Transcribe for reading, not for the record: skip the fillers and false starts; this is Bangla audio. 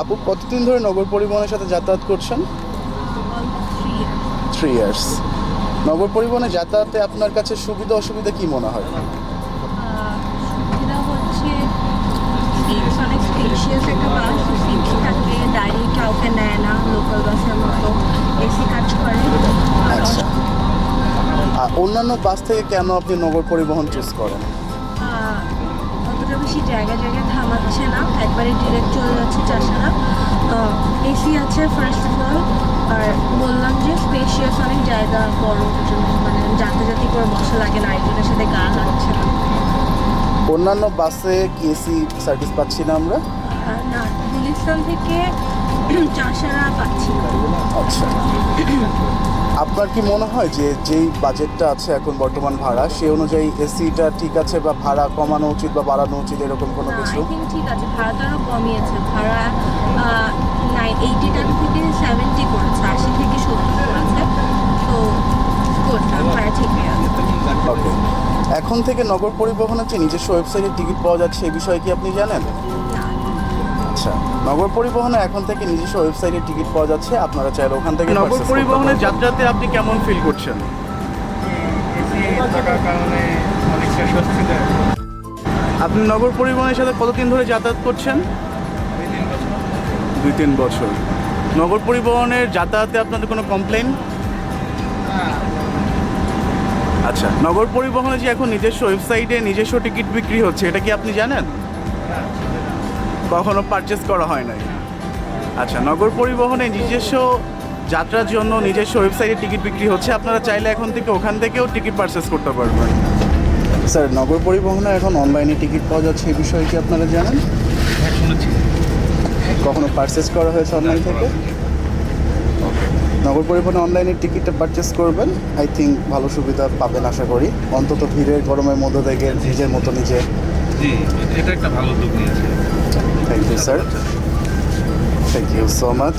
আপু কতদিন ধরে নগর পরিবহনের সাথে যাতায়াত করছেন? 3 ইয়ার্স। নগর পরিবহনে যাতায়াতে আপনার কাছে সুবিধা অসুবিধা কি মনে হয়? সুবিধা হচ্ছে সিটস অনেক স্পেশিয়াস একটা বাস, সিট থাকে, দাঁড়িয়ে কাউকে নেয় না লোকাল বাসের মতো, এসি কাজ করে। আচ্ছা, আর অন্যান্য বাস থেকে কেন আপনি নগর পরিবহন চুজ করেন? অতটা বেশি জায়গায় থামাচ্ছে না, একবারে ডিরেক্ট চলে যাচ্ছে চাষারা। এসি আছে ফার্স্ট অফ অল, আর বললাম যে স্পেশিয়াস অনেক জায়গা বড়, জন্য মানে যাতায়াতি করে বসা লাগে না, একজনের সাথে গা লাগছে না। অন্যান্য বাসে কি এসি সার্ভিস পাচ্ছি না আমরা? না, গুলিস্তান থেকে চাষারা পাচ্ছি না। আচ্ছা, আপনার কি মনে হয় যে যেই বাজেটটা আছে এখন বর্তমান ভাড়া, সেই অনুযায়ী এসিটা ঠিক আছে, বা ভাড়া কমানো উচিত বা বাড়ানো উচিত, এরকম কোনো কিছু? আই থিঙ্ক ঠিক আছে, ভাড়াটা আরও কমিয়েছে, ভাড়া 80 টাকা থেকে 70 করেছে, 80 থেকে 70 করেছে, তো গুড, ভাড়া ঠিকই আছে। ওকে, এখন থেকে নগর পরিবহনের যে নিজস্ব ওয়েবসাইটে টিকিট পাওয়া যাচ্ছে এই বিষয়ে কি আপনি জানেন? না, আচ্ছা, নগর পরিবহনে এখন থেকে নিজস্ব ওয়েবসাইটে টিকিট পাওয়া যাচ্ছে, আপনারা চাইলে ওখান থেকে নগর purchase করতে পরিবহনের পারবেন। যাত্রাতে আপনি কেমন ফিল করছেন? এসি থাকার কারণে অনেকটা স্বস্তি দেয়। আপনি নগর পরিবহনের সাথে কতদিন ধরে যাতায়াত করছেন? 2-3 বছর। নগর পরিবহনের যাতায়াতে আপনাদের কোনো কমপ্লেন? আচ্ছা, নগর পরিবহনে যে এখন নিজস্ব ওয়েবসাইটে নিজস্ব টিকিট বিক্রি হচ্ছে, এটা কি আপনি জানেন? কখনো পারচেস করা হয় নাই। আচ্ছা, নগর পরিবহনে নিজস্ব যাত্রার জন্য নিজস্ব ওয়েবসাইটে টিকিট বিক্রি হচ্ছে, আপনারা চাইলে এখন থেকে ওখান থেকেও টিকিট পারচেস করতে পারবেন। স্যার, নগর পরিবহনে এখন অনলাইনে টিকিট পাওয়া যাচ্ছে এই বিষয়ে কি আপনারা জানেন? শুনেছি। কখনো পারচেস করা হয়েছে অনলাইন থেকে? নগর পরিবহনে অনলাইনে টিকিটটা পারচেস করবেন, আই থিঙ্ক ভালো সুবিধা পাবেন আশা করি, অন্তত ভিড়ের গরমের মধ্যে থেকে নিজের মতো নিজে। জি, এটা একটা ভালো উদ্যোগ নিয়েছে। Thank you sir, thank you so much.